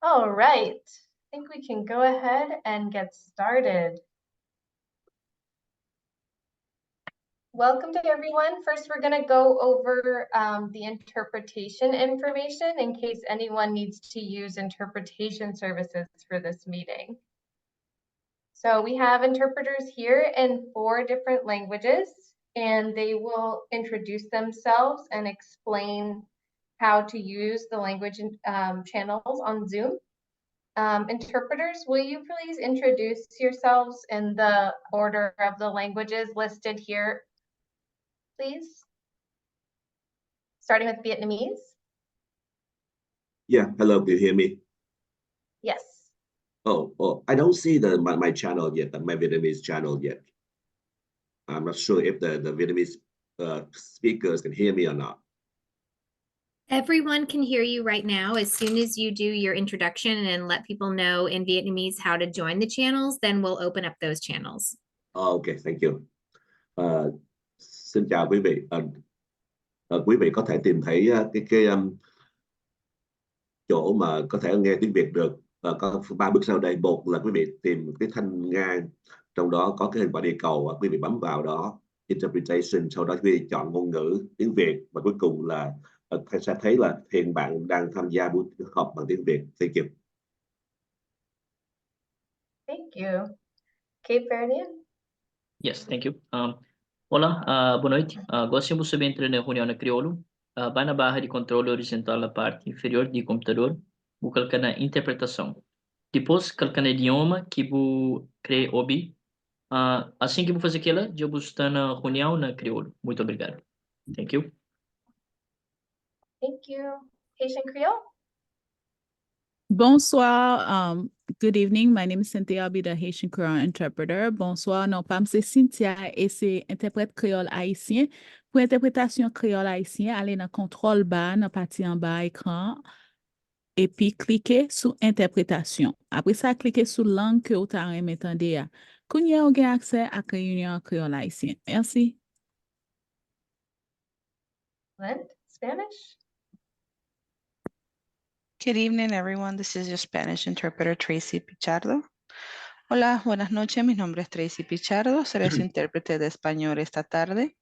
All right, I think we can go ahead and get started. Welcome to everyone. First, we're going to go over the interpretation information in case anyone needs to use interpretation services for this meeting. So we have interpreters here in 4 different languages, and they will introduce themselves and explain how to use the language channels on Zoom. Interpreters, will you please introduce yourselves in the order of the languages listed here, please? Starting with Vietnamese. Yeah, hello, do you hear me? Yes. Oh, I don't see my channel yet, my Vietnamese channel yet. I'm not sure if the Vietnamese speakers can hear me or not. Everyone can hear you right now. As soon as you do your introduction and let people know in Vietnamese how to join the channels, then we'll open up those channels. Okay, thank you. Xin chào quý vị. Quý vị có thể tìm thấy chỗ mà có thể nghe tiếng Việt được. Có 3 bước sau đây. Một là quý vị tìm cái thanh ngang, trong đó có cái hình quả địa cầu, quý vị bấm vào đó, interpretation, sau đó quý vị chọn ngôn ngữ tiếng Việt, và cuối cùng là sẽ thấy là hiện bạn đang tham gia buổi họp bằng tiếng Việt. Thank you. Thank you. Cape Verdean? Yes, thank you. Olá, boa noite. Gostaríamos de saber entrar na reunião na crioulo. Vai na barra de controle horizontal na parte inferior do computador. Vou clicar na interpretação. Depois, clicar no idioma que vou criar obi. Assim que vou fazer aquilo, eu vou estar na reunião na crioulo. Muito obrigado. Thank you. Thank you. Haitian Creole? Bonsoir. Good evening. My name is Cynthia. I'll be the Haitian Creole interpreter. Bonsoir. Non, pas c'est Cynthia et c'est interprète créole haïtien. Pour interprétation créole haïtien, allez dans contrôle bas, dans partie en bas écran, et puis cliquez sur interprétation. Après ça, cliquez sur langue que vous avez entendu. Kounya vous avez accès à réunion créole haïtien. Merci. Excellent. Spanish? Good evening, everyone. This is your Spanish interpreter, Tracy Pichardo. Hola, buenas noches. Mi nombre es Tracy Pichardo. Seré su intérprete de español esta tarde.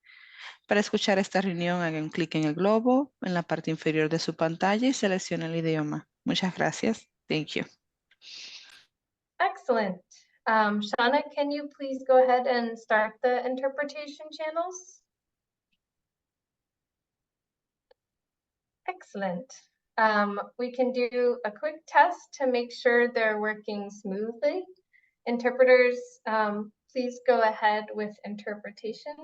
Para escuchar esta reunión, hagan clic en el globo en la parte inferior de su pantalla y seleccione el idioma. Muchas gracias. Thank you. Excellent. Shauna, can you please go ahead and start the interpretation channels? Excellent. We can do a quick test to make sure they're working smoothly. Interpreters, please go ahead with interpretation,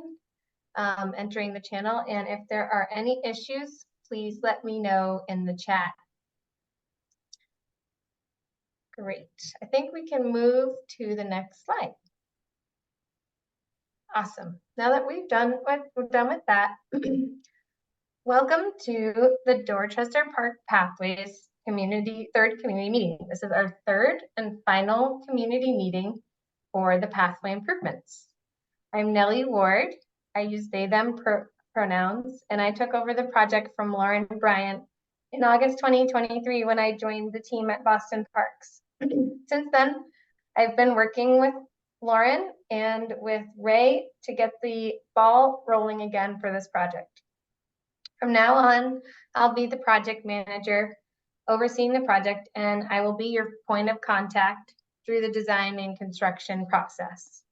entering the channel. And if there are any issues, please let me know in the chat. Great. I think we can move to the next slide. Awesome. Now that we're done with that, welcome to the Dorchester Park Pathways third community meeting. This is our 3rd and final community meeting for the pathway improvements. I'm Nellie Ward. I use they, them pronouns, and I took over the project from Lauren Bryant in August 2023 when I joined the team at Boston Parks. Since then, I've been working with Lauren and with Ray to get the ball rolling again for this project. From now on, I'll be the project manager overseeing the project, and I will be your point of contact through the design and construction process.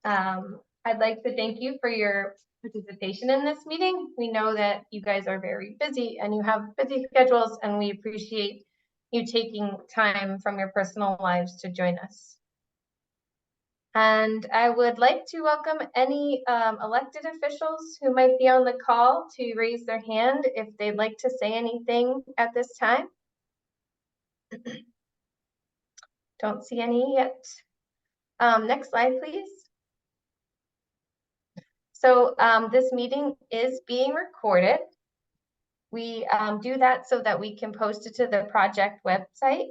I'd like to thank you for your participation in this meeting. We know that you guys are very busy and you have busy schedules, and we appreciate you taking time from your personal lives to join us. And I would like to welcome any elected officials who might be on the call to raise their hand if they'd like to say anything at this time. Don't see any yet. Next slide, please. So this meeting is being recorded. We do that so that we can post it to the project website.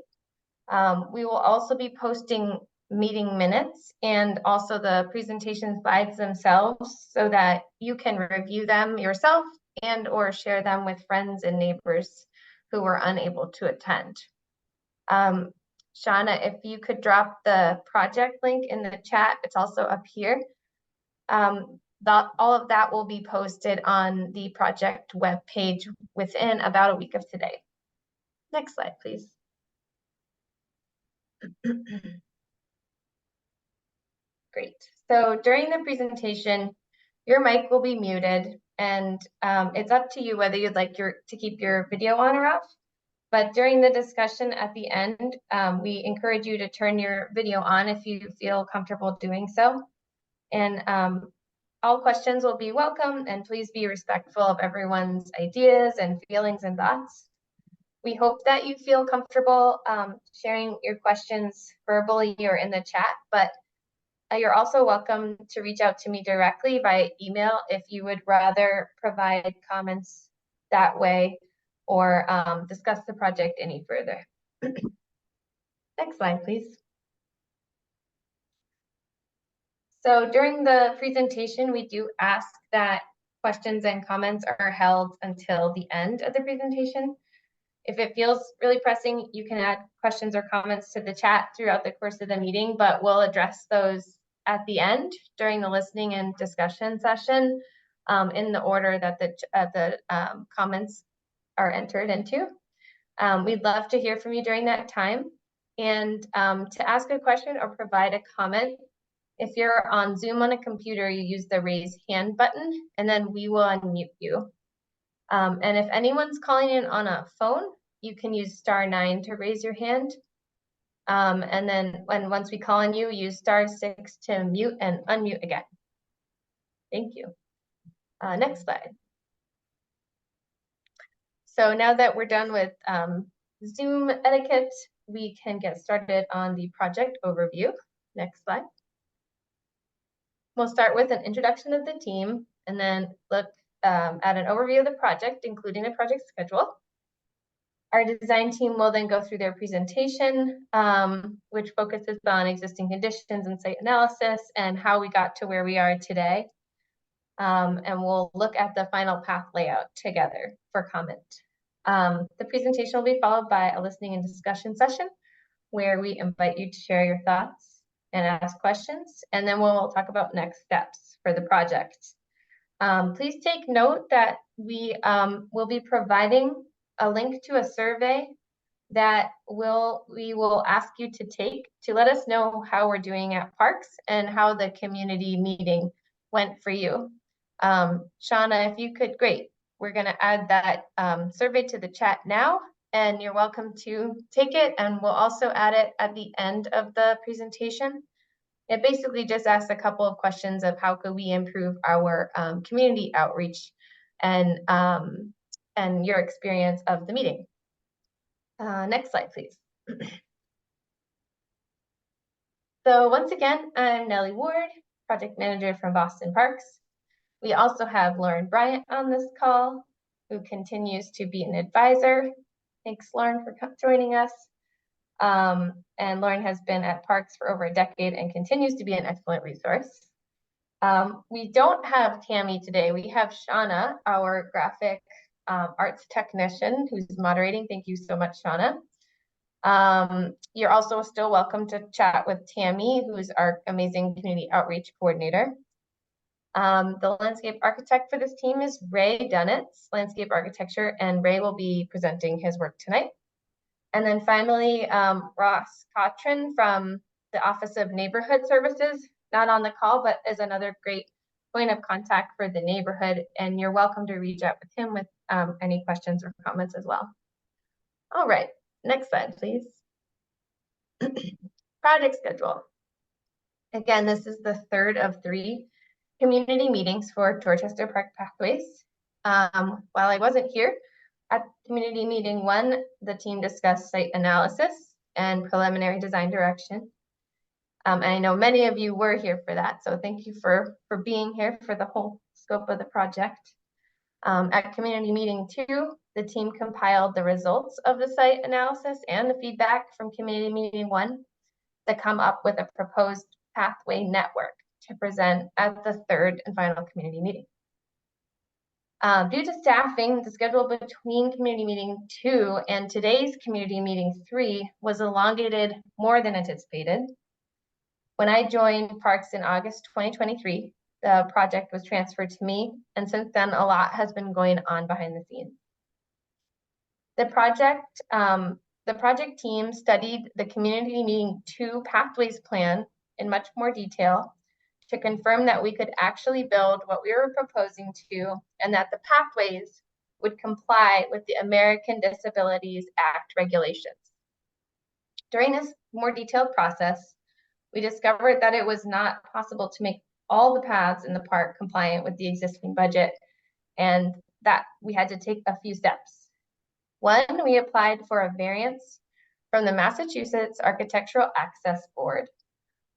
We will also be posting meeting minutes and also the presentation slides themselves so that you can review them yourself and or share them with friends and neighbors who were unable to attend. Shauna, if you could drop the project link in the chat, it's also up here. All of that will be posted on the project webpage within about a week of today. Next slide, please. Great. So during the presentation, your mic will be muted, and it's up to you whether you'd like to keep your video on or off. But during the discussion at the end, we encourage you to turn your video on if you feel comfortable doing so. And all questions will be welcome, and please be respectful of everyone's ideas and feelings and thoughts. We hope that you feel comfortable sharing your questions verbally or in the chat, but you're also welcome to reach out to me directly via email if you would rather provide comments that way or discuss the project any further. Next slide, please. So during the presentation, we do ask that questions and comments are held until the end of the presentation. If it feels really pressing, you can add questions or comments to the chat throughout the course of the meeting, but we'll address those at the end during the listening and discussion session in the order that the comments are entered into. We'd love to hear from you during that time. And to ask a question or provide a comment, if you're on Zoom on a computer, you use the raise hand button, and then we will unmute you. And if anyone's calling in on a phone, you can use *9 to raise your hand. And then once we call on you, use *6 to mute and unmute again. Thank you. Next slide. So now that we're done with Zoom etiquette, we can get started on the project overview. Next slide. We'll start with an introduction of the team and then look at an overview of the project, including the project schedule. Our design team will then go through their presentation, which focuses on existing conditions and site analysis and how we got to where we are today. And we'll look at the final path layout together for comment. The presentation will be followed by a listening and discussion session where we invite you to share your thoughts and ask questions, and then we'll talk about next steps for the project. Please take note that we will be providing a link to a survey that we will ask you to take to let us know how we're doing at Parks and how the community meeting went for you. Shauna, if you could, great. We're gonna add that survey to the chat now, and you're welcome to take it, and we'll also add it at the end of the presentation. It basically just asks a couple of questions of how could we improve our community outreach and your experience of the meeting. Next slide, please. So once again, I'm Nellie Ward, project manager from Boston Parks. We also have Lauren Bryant on this call, who continues to be an advisor. Thanks, Lauren, for joining us. And Lauren has been at Parks for over a decade and continues to be an excellent resource. We don't have Tammy today. We have Shauna, our graphic arts technician, who's moderating. Thank you so much, Shauna. You're also still welcome to chat with Tammy, who's our amazing community outreach coordinator. The landscape architect for this team is Ray Dunnett's Landscape Architecture, and Ray will be presenting his work tonight. And then finally, Ross Cotrin from the Office of Neighborhood Services, not on the call, but is another great point of contact for the neighborhood, and you're welcome to reach out with him with any questions or comments as well. All right, next slide, please. Project schedule. Again, this is the third of 3 community meetings for Dorchester Park Pathways. While I wasn't here, at community meeting 1, the team discussed site analysis and preliminary design direction. And I know many of you were here for that, so thank you for being here for the whole scope of the project. At community meeting 2, the team compiled the results of the site analysis and the feedback from community meeting 1 to come up with a proposed pathway network to present at the 3rd and final community meeting. Due to staffing, the schedule between community meeting 2 and today's community meeting 3 was elongated more than anticipated. When I joined Parks in August 2023, the project was transferred to me, and since then a lot has been going on behind the scenes. The project team studied the community meeting 2 pathways plan in much more detail to confirm that we could actually build what we were proposing to, and that the pathways would comply with the American Disabilities Act regulations. During this more detailed process, we discovered that it was not possible to make all the paths in the park compliant with the existing budget, and that we had to take a few steps. One, we applied for a variance from the Massachusetts Architectural Access Board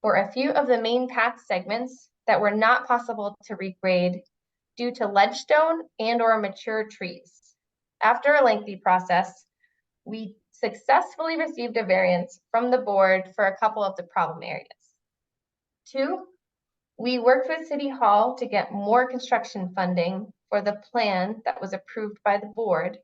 for a few of the main path segments that were not possible to regrade due to ledgestone and/or mature trees. After a lengthy process, we successfully received a variance from the board for a couple of the problem areas. 2, we worked with City Hall to get more construction funding for the plan that was approved by the board,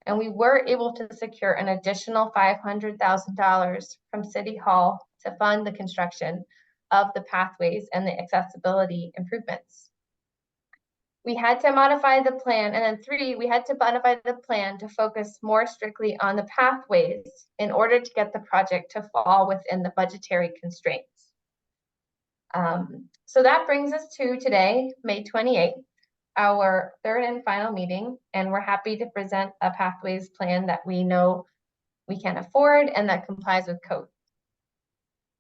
and we were able to secure an additional $500,000 from City Hall to fund the construction of the pathways and the accessibility improvements. We had to modify the plan, and then 3, we had to modify the plan to focus more strictly on the pathways in order to get the project to fall within the budgetary constraints. So that brings us to today, May 28th, our third and final meeting, and we're happy to present a pathways plan that we know we can afford and that complies with code.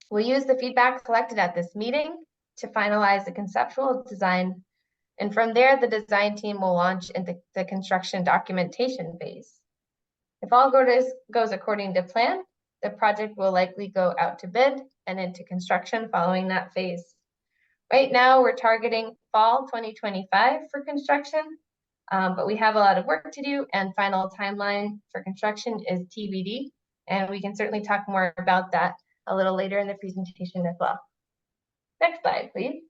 We'll use the feedback collected at this meeting to finalize the conceptual design, and from there, the design team will launch into the construction documentation phase. If all goes according to plan, the project will likely go out to bid and into construction following that phase. Right now, we're targeting fall 2025 for construction, but we have a lot of work to do, and final timeline for construction is TBD, and we can certainly talk more about that a little later in the presentation as well. Next slide, please.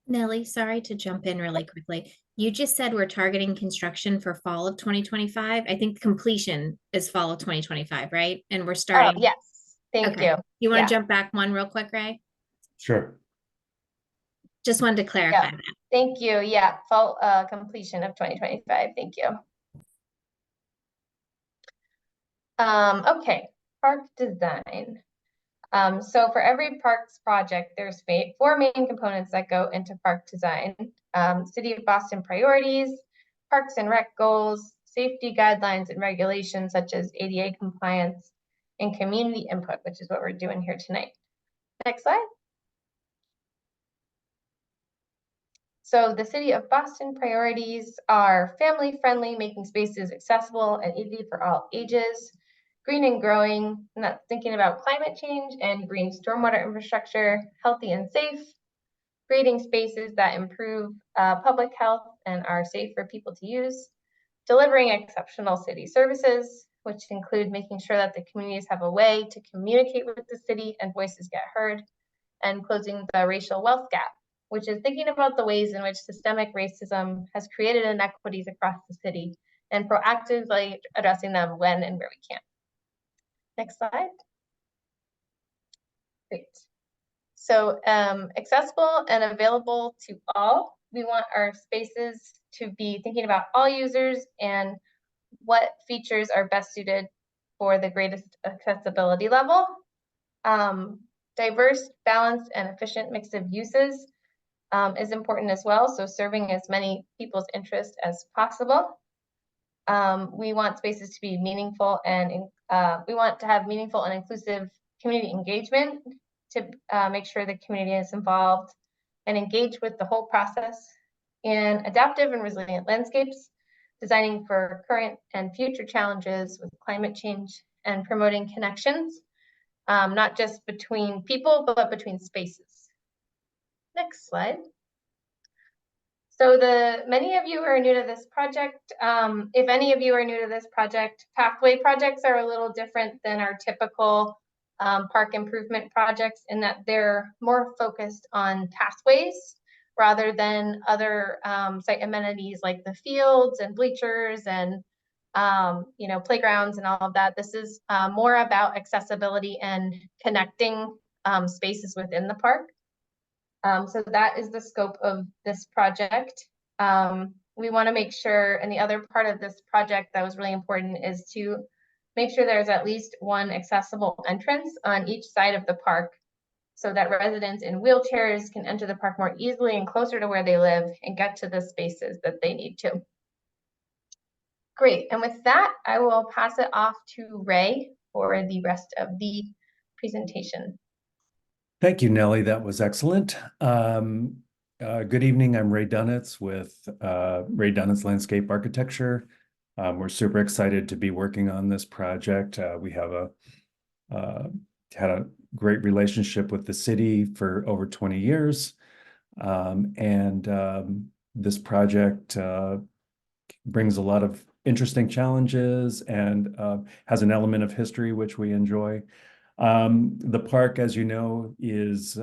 Nellie, sorry to jump in really quickly. You just said we're targeting construction for fall of 2025. I think completion is fall of 2025, right? And we're starting. Oh, yes, thank you. You want Yeah. to jump back one real quick, Ray? Sure. Just wanted to clarify that. Thank you. Yeah, fall completion of 2025. Thank you. Okay, park design. So for every parks project, there's 4 main components that go into park design. City of Boston priorities, parks and rec goals, safety guidelines and regulations such as ADA compliance, and community input, which is what we're doing here tonight. Next slide. So the City of Boston priorities are family friendly, making spaces accessible and easy for all ages, green and growing, and that's thinking about climate change and green stormwater infrastructure, healthy and safe, creating spaces that improve public health and are safe for people to use, delivering exceptional city services, which include making sure that the communities have a way to communicate with the city and voices get heard, and closing the racial wealth gap, which is thinking about the ways in which systemic racism has created inequities across the city and proactively addressing them when and where we can. Next slide. Great. So accessible and available to all. We want our spaces to be thinking about all users and what features are best suited for the greatest accessibility level. Diverse, balanced, and efficient mix of uses is important as well, so serving as many people's interests as possible. We want spaces to be meaningful, and we want to have meaningful and inclusive community engagement to make sure the community is involved and engaged with the whole process. And adaptive and resilient landscapes, designing for current and future challenges with climate change and promoting connections, not just between people, but between spaces. Next slide. So many of you are new to this project. If any of you are new to this project, pathway projects are a little different than our typical park improvement projects in that they're more focused on pathways rather than other site amenities like the fields and bleachers and playgrounds and all of that. This is more about accessibility and connecting spaces within the park. So that is the scope of this project. We want to make sure, and the other part of this project that was really important is to make sure there's at least one accessible entrance on each side of the park so that residents in wheelchairs can enter the park more easily and closer to where they live and get to the spaces that they need to. Great, and with that, I will pass it off to Ray for the rest of the presentation. Thank you, Nellie. That was excellent. Good evening. I'm Ray Dunitz with Ray Dunitz Landscape Architecture. We're super excited to be working on this project. We have had a great relationship with the city for over 20 years. This project brings a lot of interesting challenges and has an element of history, which we enjoy. The park, as you know, is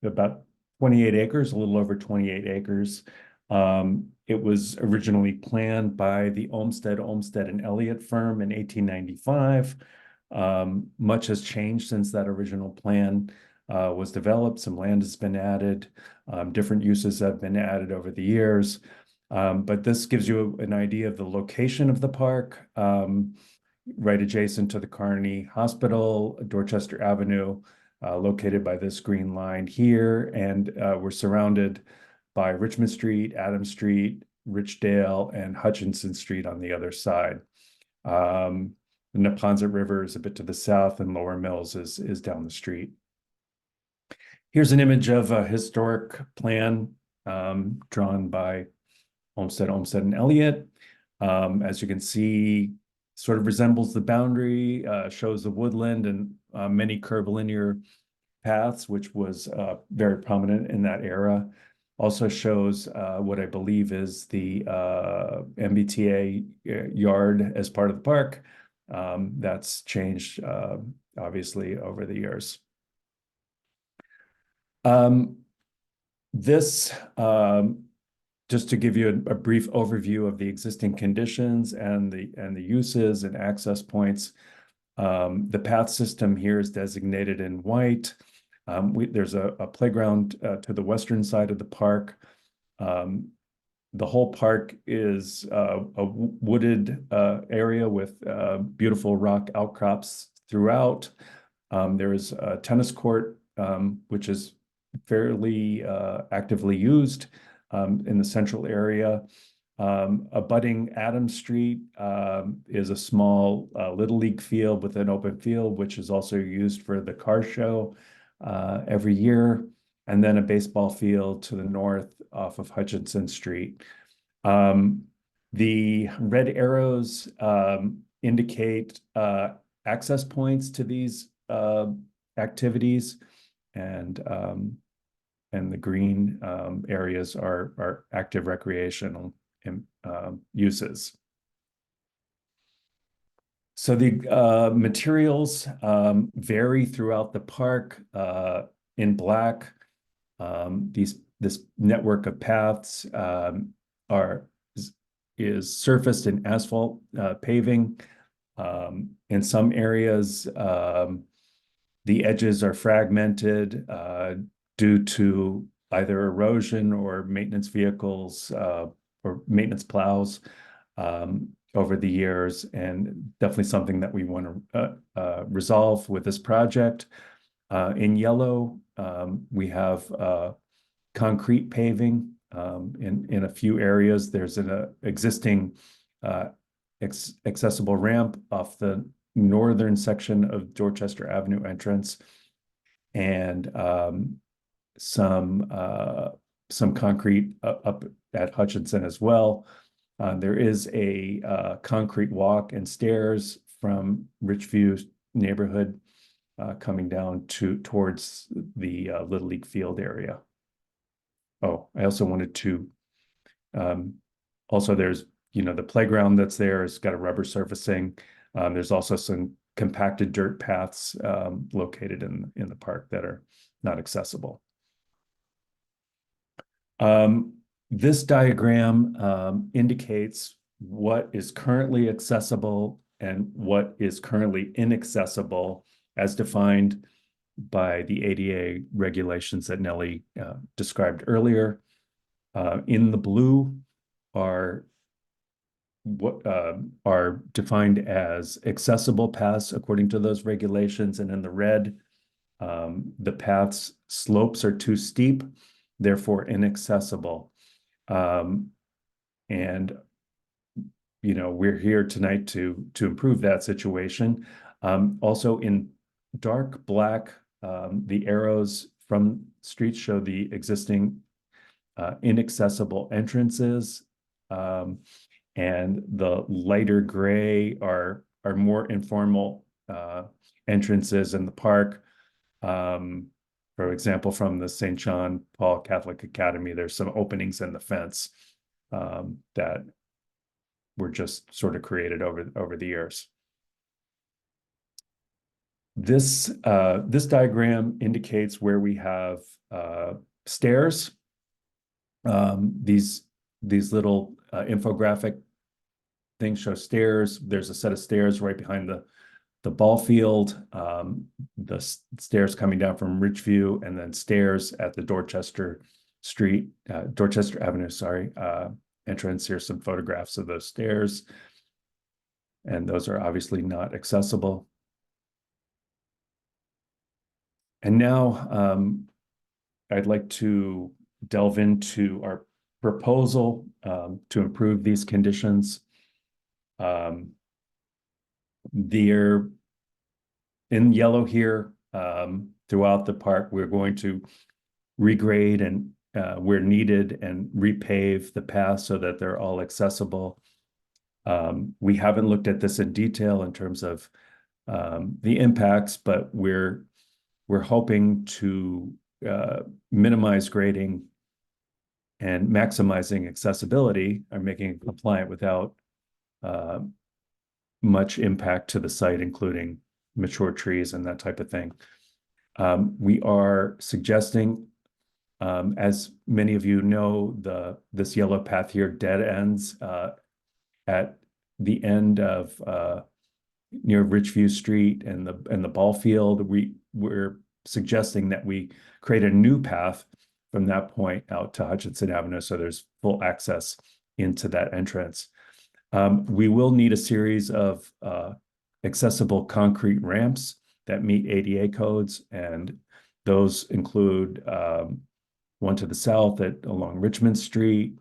about 28 acres, a little over 28 acres. It was originally planned by the Olmsted and Elliott firm in 1895. Much has changed since that original plan was developed. Some land has been added. Different uses have been added over the years. But this gives you an idea of the location of the park, right adjacent to the Carney Hospital, Dorchester Avenue, located by this green line here. And we're surrounded by Richmond Street, Adams Street, Richdale, and Hutchinson Street on the other side. The Neponset River is a bit to the south, and Lower Mills is down the street. Here's an image of a historic plan drawn by Olmsted and Elliott. As you can see, sort of resembles the boundary, shows the woodland and many curvilinear paths, which was very prominent in that era. Also shows what I believe is the MBTA yard as part of the park. That's changed, obviously, over the years. This just to give you a brief overview of the existing conditions and the uses and access points. The path system here is designated in white. There's a playground to the western side of the park. The whole park is a wooded area with beautiful rock outcrops throughout. There is a tennis court, which is fairly actively used in the central area. Abutting Adams Street is a small Little League field with an open field, which is also used for the car show every year. And then a baseball field to the north off of Hutchinson Street. The red arrows indicate access points to these activities, and the green areas are active recreational uses. So the materials vary throughout the park. In black, this network of paths is surfaced in asphalt paving. In some areas, the edges are fragmented due to either erosion or maintenance vehicles or maintenance plows over the years, and definitely something that we want to resolve with this project. In yellow, we have concrete paving. In a few areas, there's an existing accessible ramp off the northern section of Dorchester Avenue entrance, and some concrete up at Hutchinson as well. There is a concrete walk and stairs from Richview neighborhood coming down towards the Little League field area. Oh, I also wanted to, also there's, the playground that's there has got a rubber surfacing. There's also some compacted dirt paths located in the park that are not accessible. This diagram indicates what is currently accessible and what is currently inaccessible as defined by the ADA regulations that Nellie described earlier. In the blue are what are defined as accessible paths according to those regulations, and in the red, the path's slopes are too steep, therefore inaccessible. And we're here tonight to improve that situation. Also in dark black, the arrows from streets show the existing inaccessible entrances, and the lighter gray are more informal entrances in the park. For example, from the St. John Paul Catholic Academy, there's some openings in the fence that were just sort of created over the years. This diagram indicates where we have stairs. These little infographic things show stairs. There's a set of stairs right behind the ball field, the stairs coming down from Ridgeview, and then stairs at the Dorchester Avenue, entrance. Here's some photographs of those stairs. And those are obviously not accessible. And now I'd like to delve into our proposal to improve these conditions. They're in yellow here throughout the park. We're going to regrade and where needed and repave the path so that they're all accessible. We haven't looked at this in detail in terms of the impacts, but we're hoping to minimize grading and maximizing accessibility, or making it compliant without much impact to the site, including mature trees and that type of thing. We are suggesting, as many of you know, this yellow path here dead ends at the end of near Ridgeview Street and the ball field. We're suggesting that we create a new path from that point out to Hutchinson Avenue, so there's full access into that entrance. We will need a series of accessible concrete ramps that meet ADA codes, and those include one to the south along Richmond Street,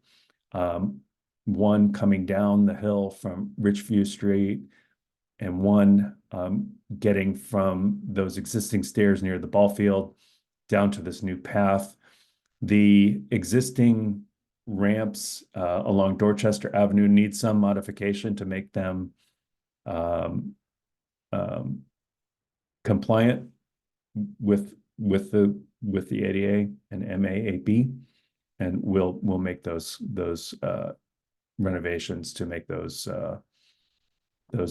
one coming down the hill from Ridgeview Street, and one getting from those existing stairs near the ball field down to this new path. The existing ramps along Dorchester Avenue need some modification to make them compliant with the ADA and MAAB, and we'll make those renovations to make those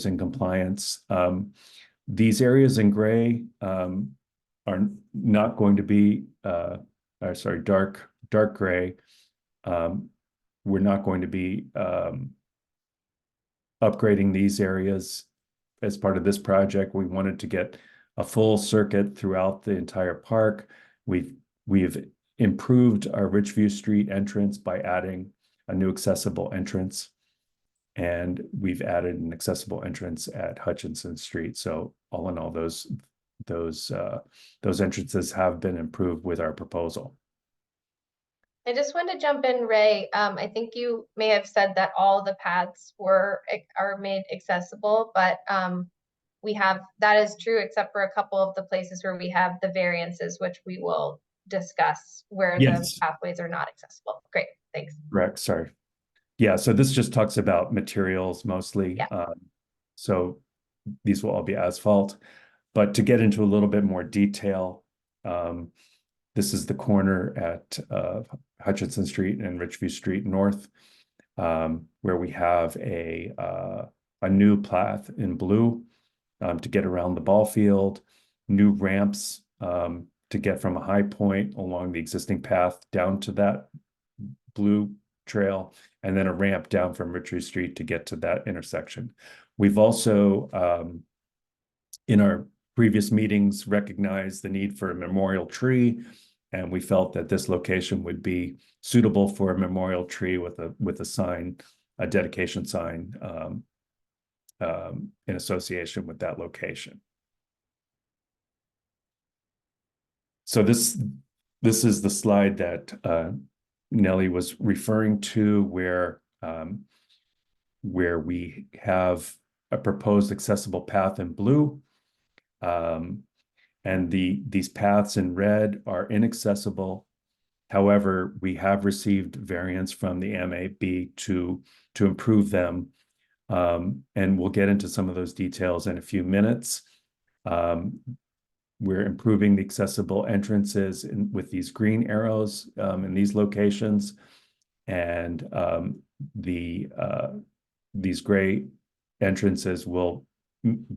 in compliance. These areas in gray are not going to be dark gray. We're not going to be upgrading these areas as part of this project. We wanted to get a full circuit throughout the entire park. We've improved our Ridgeview Street entrance by adding a new accessible entrance, and we've added an accessible entrance at Hutchinson Street. So all in all, those entrances have been improved with our proposal. I just want to jump in, Ray. I think you may have said that all the paths are made accessible, but that is true except for a couple of the places where we have the variances, which we will discuss where the pathways are not accessible. Great, thanks. Correct, sorry. Yeah, so this just talks about materials mostly. Yeah. So these will all be asphalt. But to get into a little bit more detail, this is the corner at Hutchinson Street and Ridgeview Street North, where we have a new path in blue to get around the ball field, new ramps to get from a high point along the existing path down to blue trail, and then a ramp down from Ritchie Street to get to that intersection. We've also, in our previous meetings, recognized the need for a memorial tree, and we felt that this location would be suitable for a memorial tree with a sign, a dedication sign, in association with that location. So this is the slide that Nellie was referring to, where we have a proposed accessible path in blue, and these paths in red are inaccessible. However, we have received variance from the MAB to improve them, and we'll get into some of those details in a few minutes. We're improving the accessible entrances with these green arrows in these locations, and these gray entrances will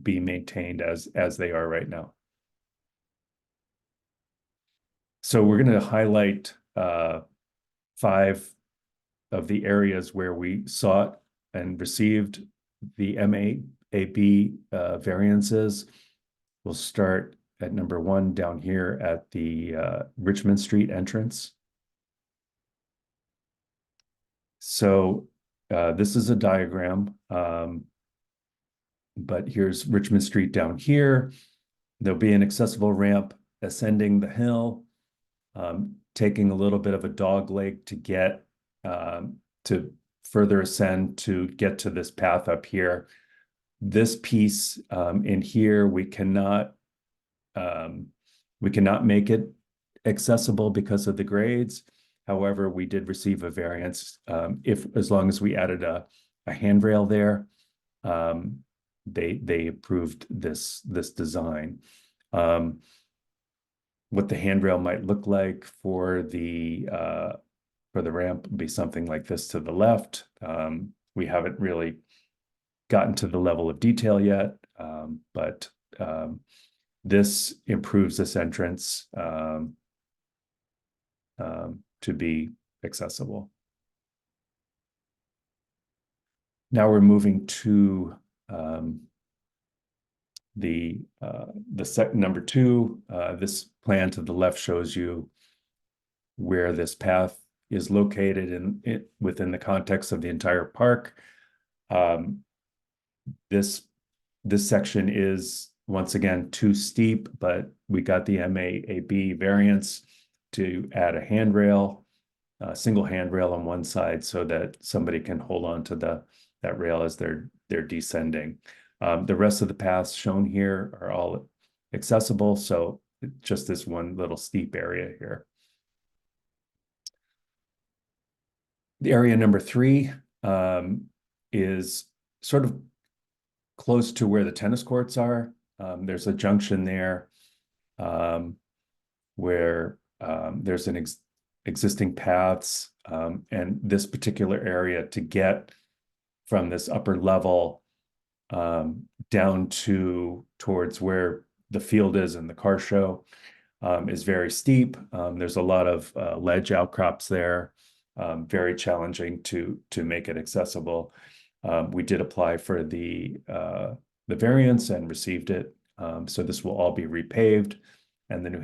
be maintained as they are right now. So we're going to highlight 5 of the areas where we sought and received the MAB variances. We'll start at number 1 down here at the Richmond Street entrance. So this is a diagram, but here's Richmond Street down here. There'll be an accessible ramp ascending the hill, taking a little bit of a dog leg to get to further ascend to get to this path up here. This piece in here, we cannot make it accessible because of the grades. However, we did receive a variance as long as we added a handrail there. They approved this design. What the handrail might look like for the ramp would be something like this to the left. We haven't really gotten to the level of detail yet, but this improves this entrance to be accessible. Now we're moving to the number 2. This plan to the left shows you where this path is located within the context of the entire park. This section is once again too steep, but we got the MAB variance to add a handrail, a single handrail on one side, so that somebody can hold on to that rail as they're descending. The rest of the paths shown here are all accessible, so just this one little steep area here. The area number 3 is sort of close to where the tennis courts are. There's a junction there where there's an existing paths, and this particular area to get from this upper level down towards where the field is and the car show is very steep. There's a lot of ledge outcrops there, very challenging to make it accessible. We did apply for the variance and received it. So this will all be repaved, and the new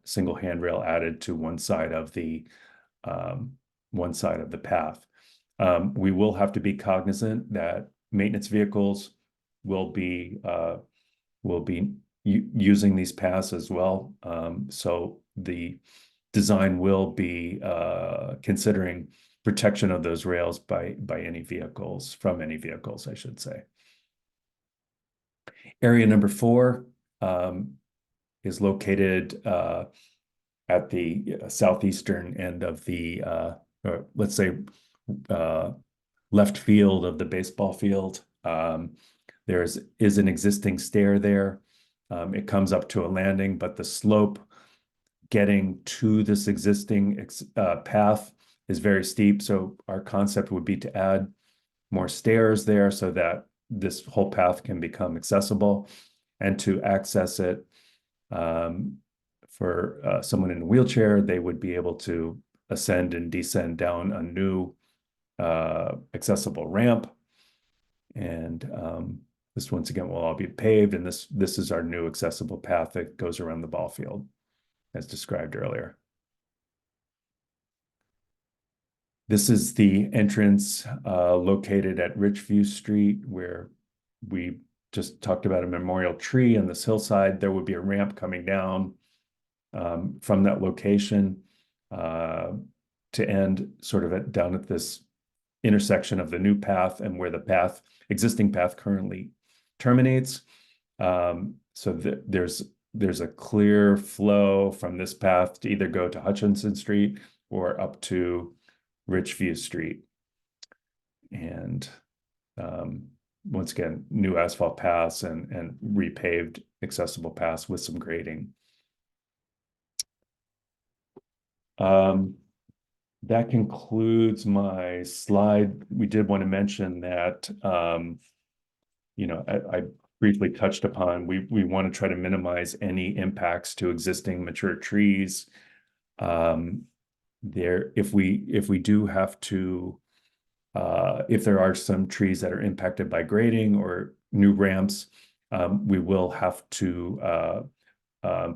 single handrail added to one side of the path. We will have to be cognizant that maintenance vehicles will be using these paths as well. So the design will be considering protection of those rails by any vehicles, from any vehicles, I should say. Area number 4 is located at the southeastern end of the, or let's say, left field of the baseball field. There is an existing stair there. It comes up to a landing, but the slope getting to this existing path is very steep. So our concept would be to add more stairs there so that this whole path can become accessible, and to access it for someone in a wheelchair, they would be able to ascend and descend down a new accessible ramp. And this once again will all be paved, and this is our new accessible path that goes around the ball field, as described earlier. This is the entrance located at Richview Street, where we just talked about a memorial tree on this hillside. There would be a ramp coming down from that location to end sort of down at this intersection of the new path and where the existing path currently terminates. So there's a clear flow from this path to either go to Hutchinson Street or up to Richview Street. And once again, new asphalt paths and repaved accessible paths with some grading. That concludes my slide. We did want to mention that, you know, I briefly touched upon, we want to try to minimize any impacts to existing mature trees. If we do have to, if there are some trees that are impacted by grading or new ramps, we will have to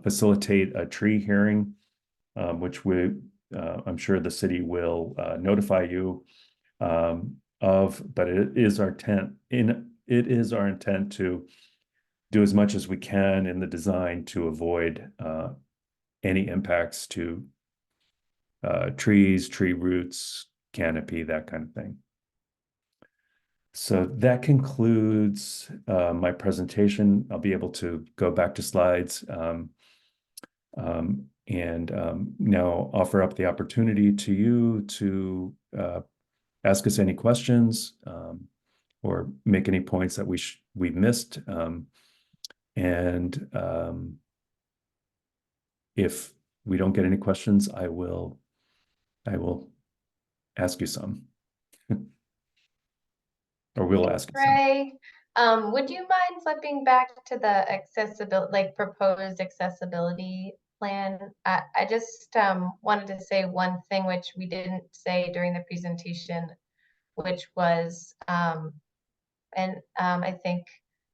facilitate a tree hearing, which I'm sure the city will notify you of, but it is our intent to do as much as we can in the design to avoid any impacts to trees, tree roots, canopy, that kind of thing. So that concludes my presentation. I'll be able to go back to slides and now offer up the opportunity to you to ask us any questions or make any points that we've missed. If we don't get any questions, I will ask you some. Or we'll ask you some. Ray, would you mind flipping back to the accessibility, like proposed accessibility plan? I just wanted to say one thing which we didn't say during the presentation, which was, I think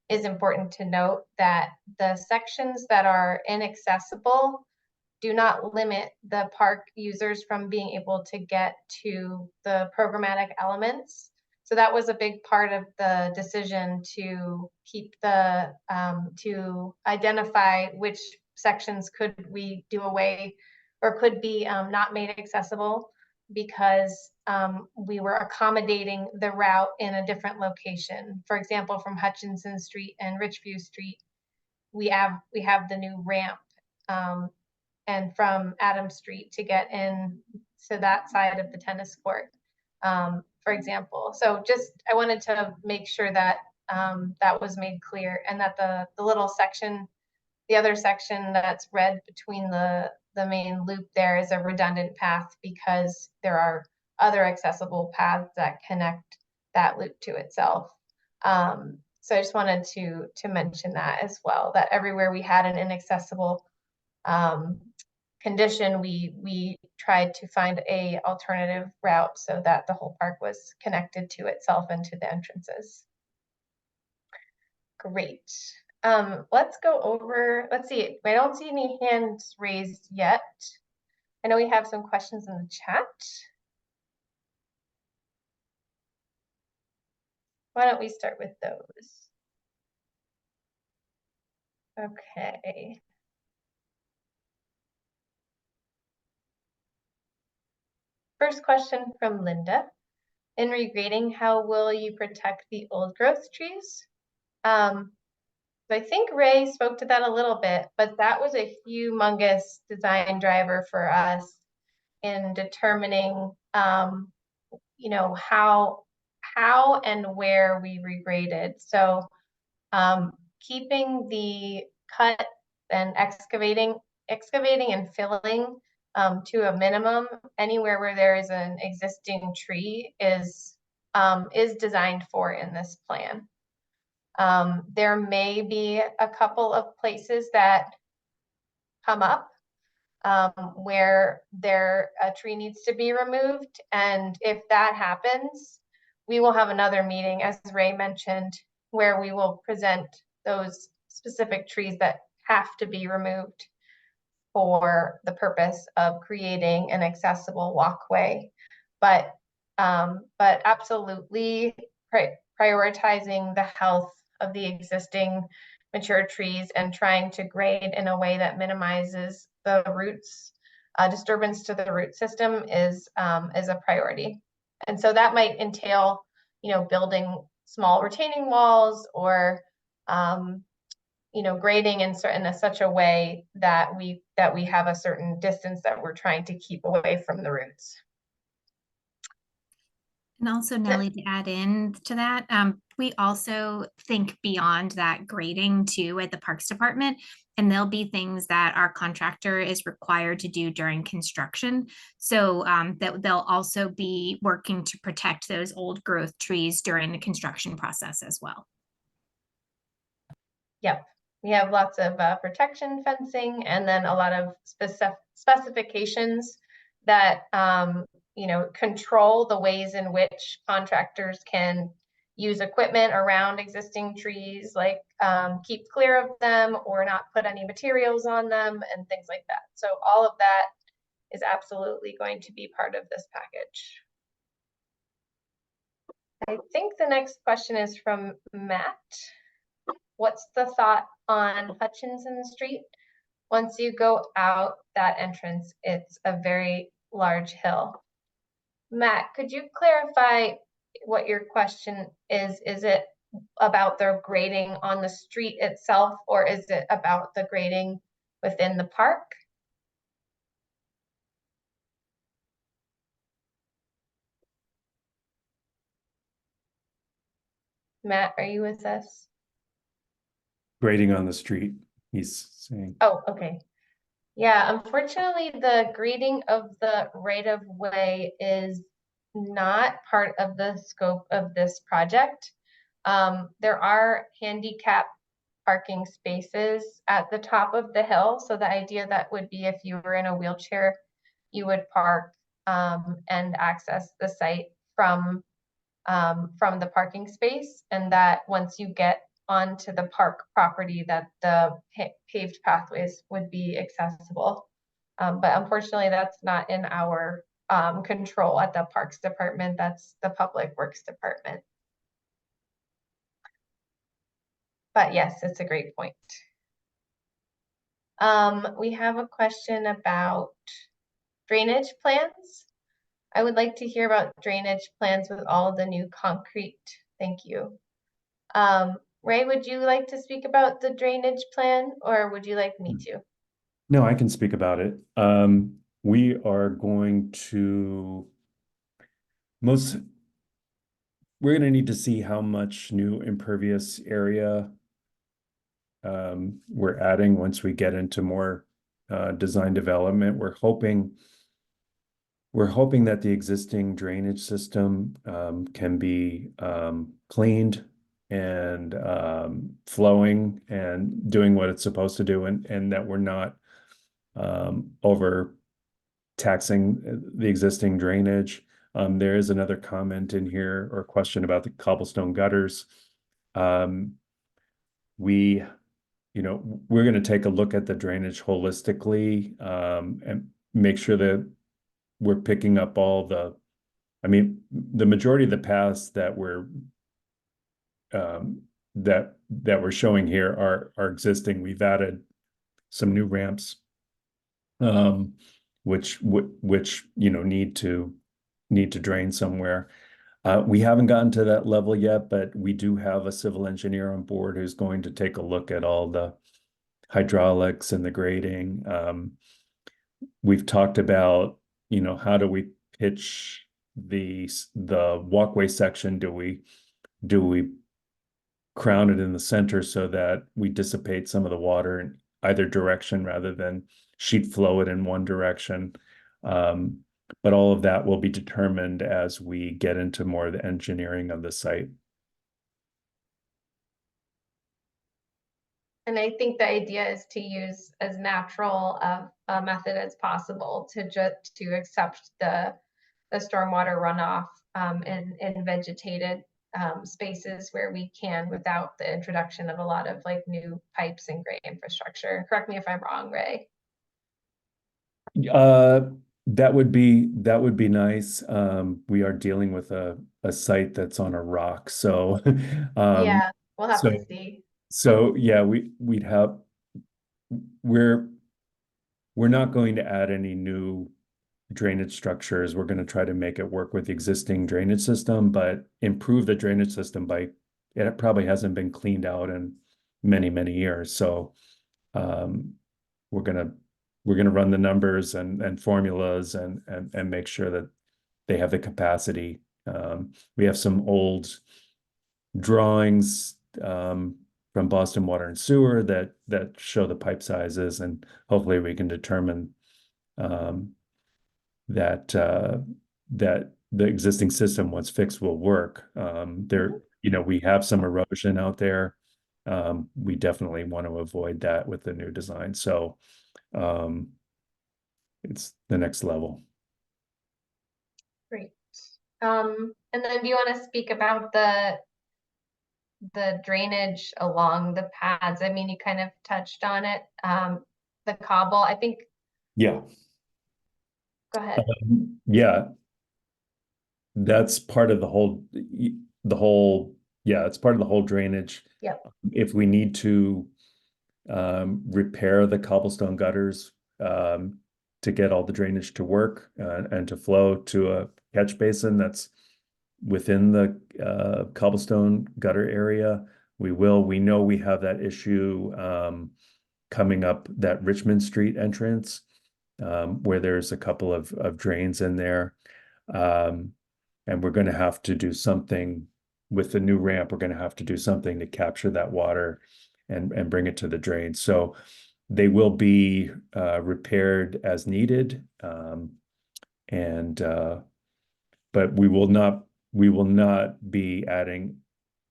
is important to note, that the sections that are inaccessible do not limit the park users from being able to get to the programmatic elements. So that was a big part of the decision to keep the, to identify which sections could we do away or could be not made accessible, because we were accommodating the route in a different location. For example, from Hutchinson Street and Richview Street, we have the new ramp, and from Adams Street to get in to that side of the tennis court, for example. So just, I wanted to make sure that that was made clear, and that the little section, the other section that's red between the main loop there is a redundant path, because there are other accessible paths that connect that loop to itself. So I just wanted to mention that as well, that everywhere we had an inaccessible condition, we tried to find a alternative route so that the whole park was connected to itself and to the entrances. Great. Let's go over, let's see, I don't see any hands raised yet. I know we have some questions in the chat. Why don't we start with those? Okay. First question from Linda. In regrading, how will you protect the old growth trees? I think Ray spoke to that a little bit, but that was a humongous design driver for us in determining, you know, how and where we regraded. So keeping the cut and excavating and filling to a minimum anywhere where there is an existing tree is designed for in this plan. There may be a couple of places that come up where a tree needs to be removed. And if that happens, we will have another meeting, as Ray mentioned, where we will present those specific trees that have to be removed for the purpose of creating an accessible walkway. But absolutely prioritizing the health of the existing mature trees and trying to grade in a way that minimizes the roots, disturbance to the root system is a priority. And so that might entail, building small retaining walls or, grading in such a way that we have a certain distance that we're trying to keep away from the roots. And also, Nellie, to add in to that, we also think beyond that grading too at the Parks Department, and there'll be things that our contractor is required to do during construction. So that they'll also be working to protect those old growth trees during the construction process as well. Yep. We have lots of protection fencing, and then a lot of specifications that control the ways in which contractors can use equipment around existing trees, like keep clear of them or not put any materials on them and things like that. So all of that is absolutely going to be part of this package. I think the next question is from Matt. What's the thought on Hutchinson Street? Once you go out that entrance, it's a very large hill. Matt, could you clarify what your question is? Is it about the grading on the street itself, or is it about the grading within the park? Matt, are you with us? Grading on the street, he's saying. Oh, okay. Yeah, unfortunately, the grading of the right-of-way is not part of the scope of this project. There are handicap parking spaces at the top of the hill. So the idea that would be if you were in a wheelchair, you would park and access the site from the parking space, and that once you get onto the park property, that the paved pathways would be accessible. But unfortunately, that's not in our control at the Parks Department. That's the Public Works Department. But yes, it's a great point. We have a question about drainage plans. I would like to hear about drainage plans with all of the new concrete. Thank you. Ray, would you like to speak about the drainage plan, or would you like me to? No, I can speak about it. We are going to we're going to need to see how much new impervious area we're adding once we get into more design development. We're hoping that the existing drainage system can be cleaned and flowing and doing what it's supposed to do, and that we're not over taxing the existing drainage. There is another comment in here or question about the cobblestone gutters. We're going to take a look at the drainage holistically and make sure that we're picking up all the majority of the paths that we're showing here are existing. We've added some new ramps, which need to drain somewhere. We haven't gotten to that level yet, but we do have a civil engineer on board who's going to take a look at all the hydraulics and the grading. We've talked about, how do we pitch the walkway section? Do we crown it in the center so that we dissipate some of the water in either direction rather than sheet flow it in one direction? But all of that will be determined as we get into more of the engineering of the site. And I think the idea is to use as natural of a method as possible to accept the stormwater runoff in vegetated spaces where we can without the introduction of a lot of like new pipes and gray infrastructure. Correct me if I'm wrong, Ray. That would be nice. We are dealing with a site that's on a rock, so Yeah, we'll have to so see. so yeah, we're not going to add any new drainage structures. We're going to try to make it work with the existing drainage system, but improve the drainage system by it probably hasn't been cleaned out in many years. So we're gonna run the numbers and formulas and make sure that they have the capacity. We have some old drawings from Boston Water and Sewer that show the pipe sizes, and hopefully we can determine that that the existing system, once fixed, will work. There, we have some erosion out there. We definitely want to avoid that with the new design. So it's the next level. Great. And then do you want to speak about the drainage along the paths? I mean, you kind of touched on it. The cobble, I think. Yeah. Go ahead. Yeah. That's part of the whole, it's part of the whole drainage. Yep. If we need to repair the cobblestone gutters to get all the drainage to work and to flow to a catch basin that's within the cobblestone gutter area, we will. We know we have that issue coming up that Richmond Street entrance where there's a couple of drains in there. And we're going to have to do something with the new ramp. We're going to have to do something to capture that water and bring it to the drain. So they will be repaired as needed. But we will not be adding,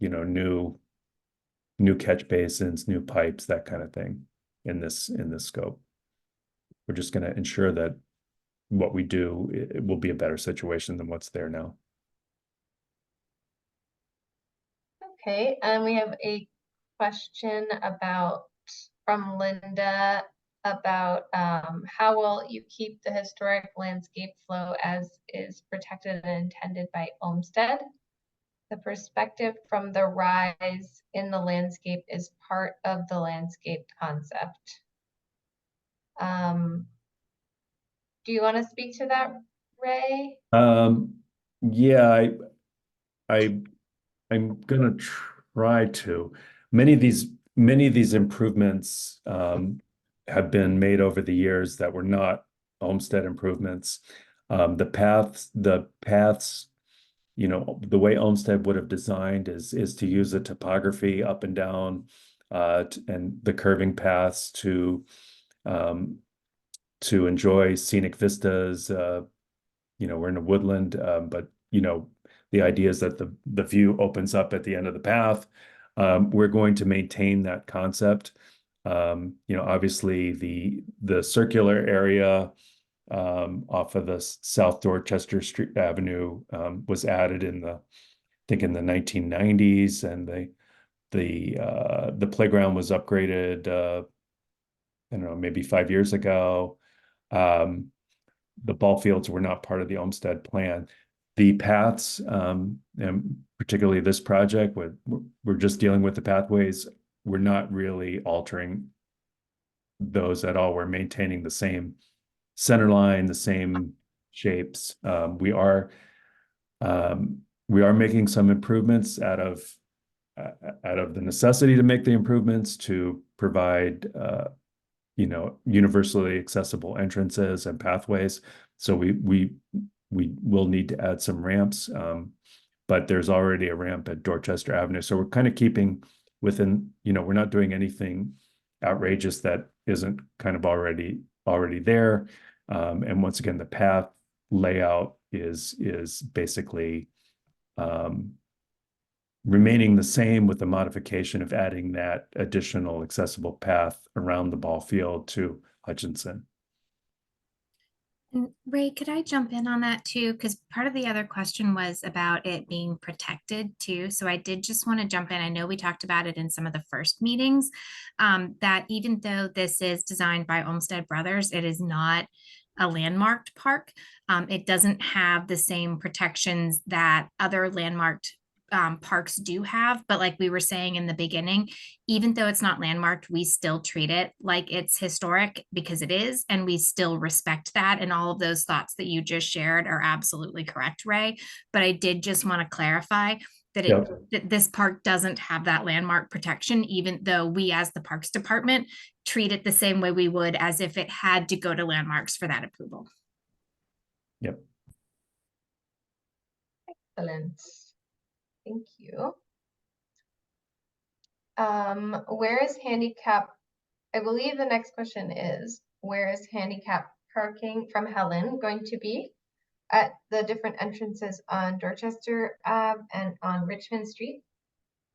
new catch basins, new pipes, that kind of thing in this scope. We're just going to ensure that what we do, it will be a better situation than what's there now. Okay, and we have a question from Linda about how will you keep the historic landscape flow as is protected and intended by Olmsted? The perspective from the rise in the landscape is part of the landscape concept. Do you want to speak to that, Ray? Yeah, I'm gonna try to. Many of these improvements have been made over the years that were not Olmsted improvements. The paths, the way Olmsted would have designed is to use the topography up and down and the curving paths to enjoy scenic vistas. We're in a woodland, but the idea is that the view opens up at the end of the path. We're going to maintain that concept. Obviously the circular area off of the South Dorchester Street Avenue was added in the 1990s, and the playground was upgraded I don't know, maybe 5 years ago. The ball fields were not part of the Olmsted plan. The paths, and particularly this project, we're just dealing with the pathways. We're not really altering those at all. We're maintaining the same center line, the same shapes. We are making some improvements out of the necessity to make the improvements to provide universally accessible entrances and pathways. So we will need to add some ramps, but there's already a ramp at Dorchester Avenue. So we're kind of keeping within, we're not doing anything outrageous that isn't kind of already there. And once again, the path layout is basically remaining the same with the modification of adding that additional accessible path around the ball field to Hutchinson. And Ray, could I jump in on that too? Because part of the other question was about it being protected too. So I did just want to jump in. I know we talked about it in some of the first meetings, that even though this is designed by Olmsted Brothers, it is not a landmarked park. It doesn't have the same protections that other landmarked parks do have, but like we were saying in the beginning, even though it's not landmarked, we still treat it like it's historic because it is, and we still respect that. And all of those thoughts that you just shared are absolutely correct, Ray. But I did just want to clarify that that this park doesn't have that landmark protection, even though we as the Parks Department treat it the same way we would as if it had to go to landmarks for that approval. Yep. Excellent. Thank you. Where is handicap? I believe the next question is, where is handicap parking from Helen going to be at the different entrances on Dorchester Ave and on Richmond Street?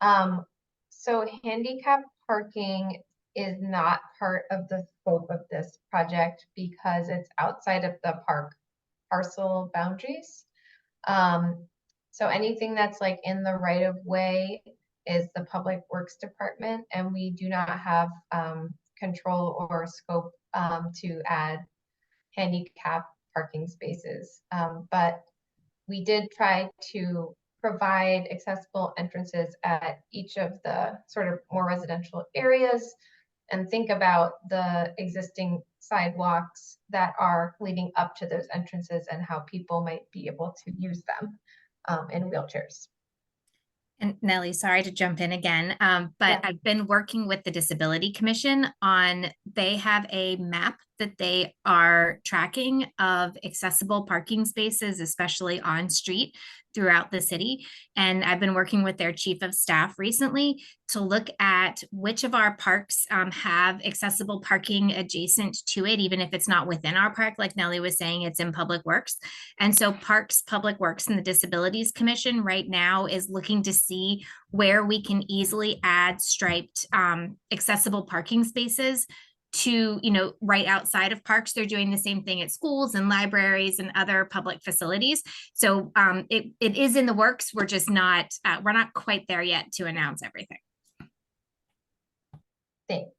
So handicap parking is not part of the scope of this project because it's outside of the park parcel boundaries. So anything that's like in the right of way is the Public Works Department, and we do not have control or scope to add handicap parking spaces. But we did try to provide accessible entrances at each of the sort of more residential areas and think about the existing sidewalks that are leading up to those entrances and how people might be able to use them in wheelchairs. And Nellie, sorry to jump in again, but I've been working with the Disability Commission on, they have a map that they are tracking of accessible parking spaces, especially on street throughout the city. And I've been working with their chief of staff recently to look at which of our parks have accessible parking adjacent to it, even if it's not within our park, like Nellie was saying, it's in Public Works. And so Parks, Public Works, and the Disabilities Commission right now is looking to see where we can easily add striped accessible parking spaces to, you know, right outside of parks. They're doing the same thing at schools and libraries and other public facilities. So it is in the works. We're just not, we're not quite there yet to announce everything. Thanks.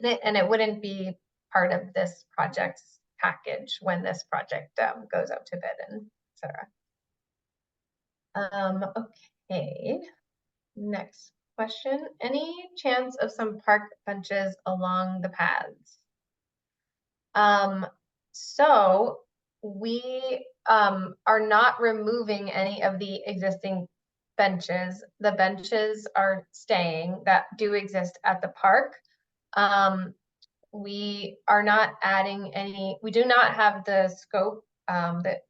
And it wouldn't be part of this project's package when this project goes out to bid and etc. Okay, next question. Any chance of some park benches along the paths? So we are not removing any of the existing benches. The benches are staying that do exist at the park. We are not adding any, we do not have the scope, the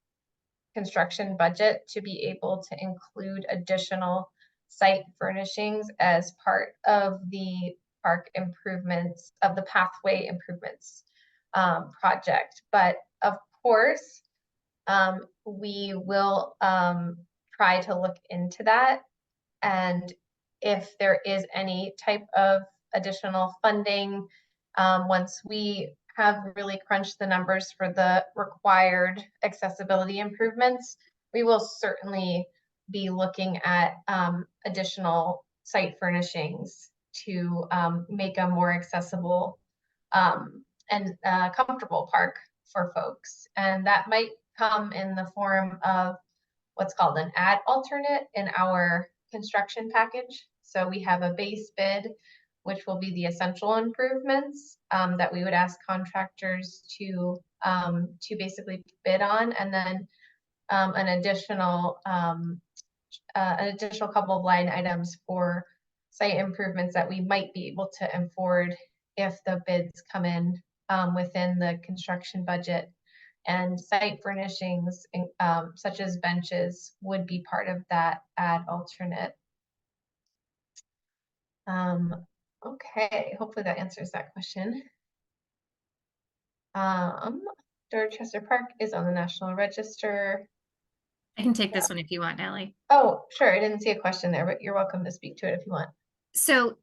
construction budget to be able to include additional site furnishings as part of the park improvements, of the pathway improvements project. But of course, we will try to look into that. And if there is any type of additional funding, once we have really crunched the numbers for the required accessibility improvements, we will certainly be looking at additional site furnishings to make a more accessible and comfortable park for folks. And that might come in the form of what's called an ad alternate in our construction package. So we have a base bid, which will be the essential improvements that we would ask contractors to basically bid on, and then an additional couple of line items for site improvements that we might be able to afford if the bids come in within the construction budget. And site furnishings such as benches would be part of that ad alternate. Okay, hopefully that answers that question. Dorchester Park is on the National Register. I can take this one if you want, Ellie. Oh, sure. I didn't see a question there, but you're welcome to speak to it if you want. So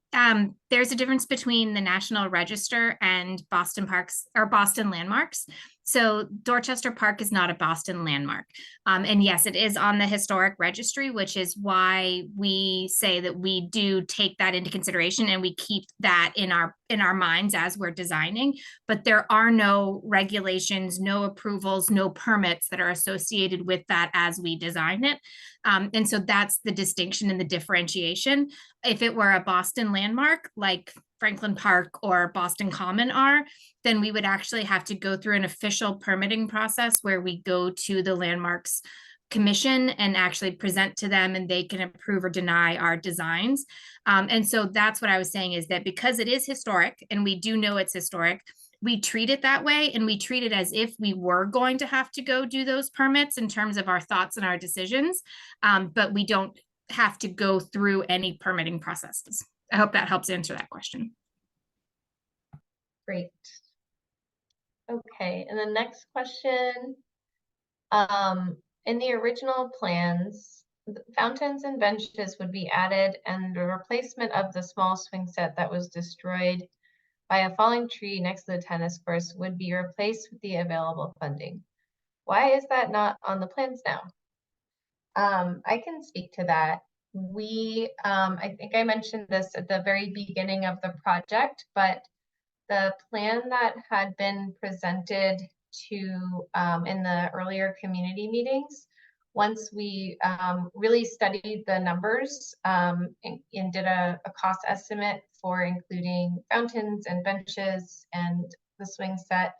there's a difference between the National Register and Boston Parks or Boston landmarks. So Dorchester Park is not a Boston landmark. And yes, it is on the historic registry, which is why we say that we do take that into consideration and we keep that in our minds as we're designing. But there are no regulations, no approvals, no permits that are associated with that as we design it. And so that's the distinction and the differentiation. If it were a Boston landmark like Franklin Park or Boston Common are, then we would actually have to go through an official permitting process where we go to the landmarks commission and actually present to them and they can approve or deny our designs. And so that's what I was saying, is that because it is historic and we do know it's historic, we treat it that way, and we treat it as if we were going to have to go do those permits in terms of our thoughts and our decisions, but we don't have to go through any permitting processes. I hope that helps answer that question. Great. Okay, and the next question. In the original plans, fountains and benches would be added, and the replacement of the small swing set that was destroyed by a falling tree next to the tennis courts would be replaced with the available funding. Why is that not on the plans now? I can speak to that. I think I mentioned this at the very beginning of the project, but the plan that had been presented to in the earlier community meetings, once we really studied the numbers and did a cost estimate for including fountains and benches and the swing set,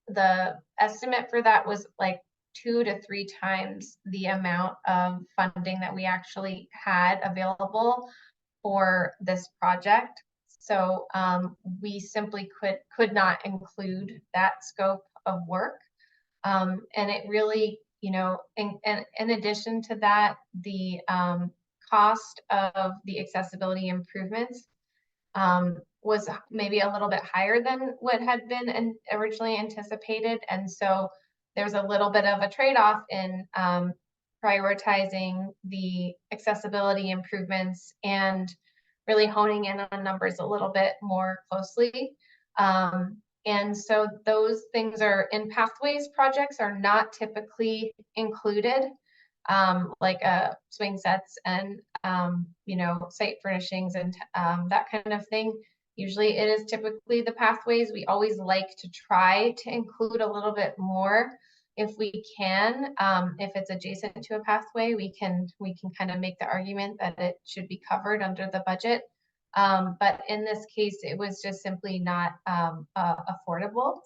the estimate for that was like 2 to 3 times the amount of funding that we actually had available for this project. So we simply could not include that scope of work. And it really, you know, in addition to that, the cost of the accessibility improvements was maybe a little bit higher than what had been originally anticipated. And so there's a little bit of a trade-off in prioritizing the accessibility improvements and really honing in on numbers a little bit more closely. And so those things are in pathways projects are not typically included, like swing sets and you know, site furnishings and that kind of thing. Usually it is typically the pathways. We always like to try to include a little bit more if we can. If it's adjacent to a pathway, we can kind of make the argument that it should be covered under the budget. But in this case, it was just simply not affordable.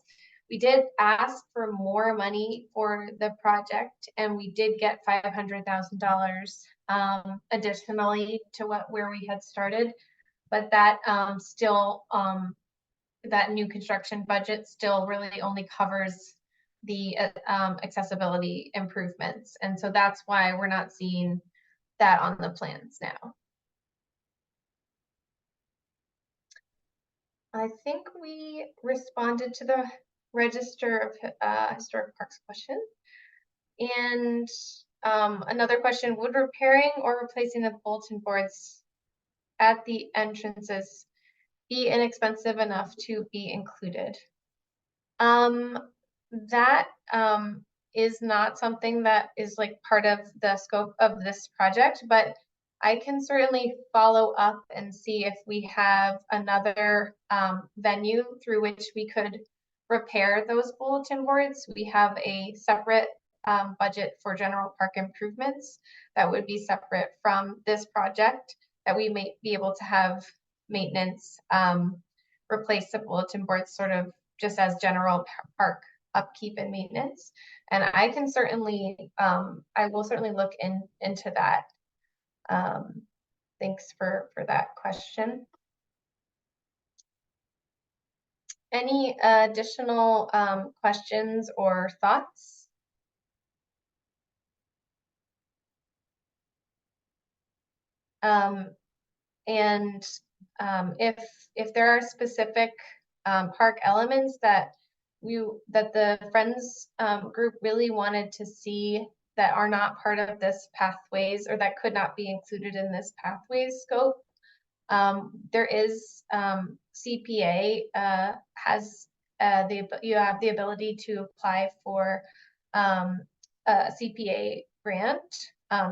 We did ask for more money for the project, and we did get $500,000 additionally to where we had started. But that still, that new construction budget still really only covers the accessibility improvements. And so that's why we're not seeing that on the plans now. I think we responded to the Register of Historic Parks question. And another question, would repairing or replacing the bulletin boards at the entrances be inexpensive enough to be included? That is not something that is like part of the scope of this project, but I can certainly follow up and see if we have another venue through which we could repair those bulletin boards. We have a separate budget for general park improvements that would be separate from this project, that we may be able to have maintenance replace the bulletin boards sort of just as general park upkeep and maintenance. And I can certainly, I will certainly look into that. Thanks for that question. Any additional questions or thoughts? And if there are specific park elements that the Friends group really wanted to see that are not part of this pathways or that could not be included in this pathways scope. There is CPA has you have the ability to apply for a CPA grant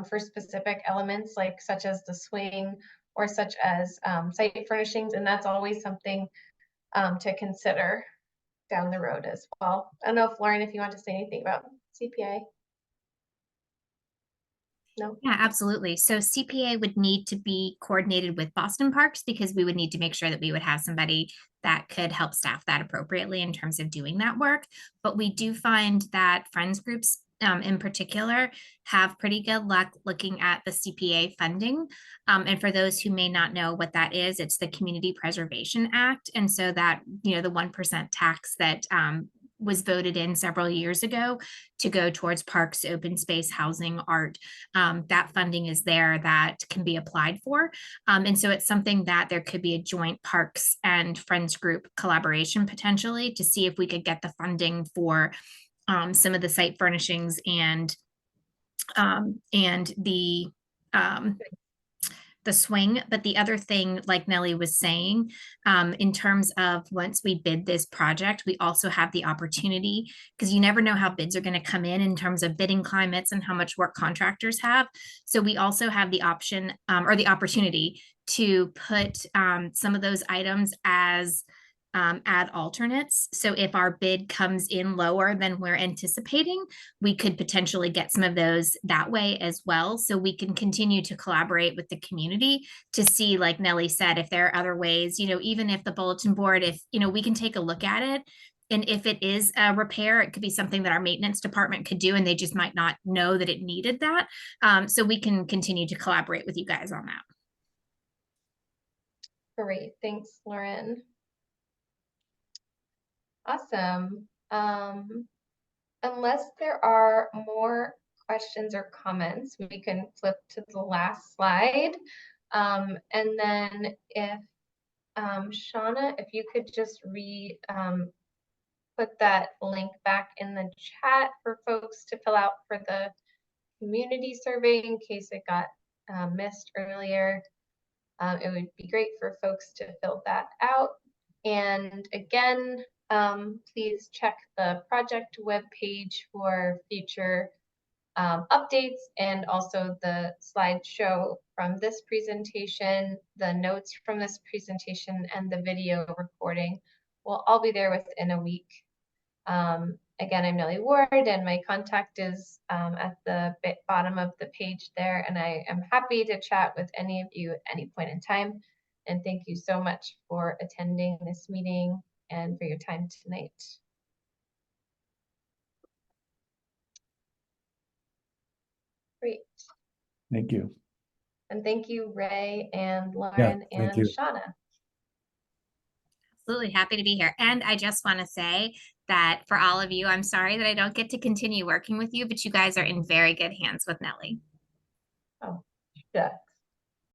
for specific elements like such as the swing or such as site furnishings, and that's always something to consider down the road as well. I don't know if Lauren, if you want to say anything about CPA. No. Yeah, absolutely. So CPA would need to be coordinated with Boston Parks because we would need to make sure that we would have somebody that could help staff that appropriately in terms of doing that work. But we do find that friends groups in particular have pretty good luck looking at the CPA funding. And for those who may not know what that is, it's the Community Preservation Act. And so that, the 1% tax that was voted in several years ago to go towards parks, open space, housing, art. That funding is there that can be applied for. And so it's something that there could be a joint parks and friends group collaboration potentially to see if we could get the funding for some of the site furnishings and the swing. But the other thing, like Nellie was saying, in terms of once we bid this project, we also have the opportunity, because you never know how bids are going to come in terms of bidding climates and how much work contractors have. So we also have the option or the opportunity to put some of those items as add alternates. So if our bid comes in lower than we're anticipating, we could potentially get some of those that way as well. So we can continue to collaborate with the community to see, like Nellie said, if there are other ways, even if the bulletin board, if, we can take a look at it. And if it is a repair, it could be something that our maintenance department could do, and they just might not know that it needed that. So we can continue to collaborate with you guys on that. Great, thanks, Lauren. Awesome. Unless there are more questions or comments, we can flip to the last slide. And then if, Shauna, if you could just put that link back in the chat for folks to fill out for the community survey in case it got missed earlier. It would be great for folks to fill that out. And again, please check the project webpage for future updates and also the slideshow from this presentation, the notes from this presentation, and the video recording will all be there within a week. Again, I'm Nellie Ward, and my contact is at the bottom of the page there, and I am happy to chat with any of you at any point in time. And thank you so much for attending this meeting and for your time tonight. Great. Thank you. And thank you, Ray and Lauren and Shauna. Absolutely happy to be here. And I just want to say that for all of you, I'm sorry that I don't get to continue working with you, but you guys are in very good hands with Nellie. Oh, yeah.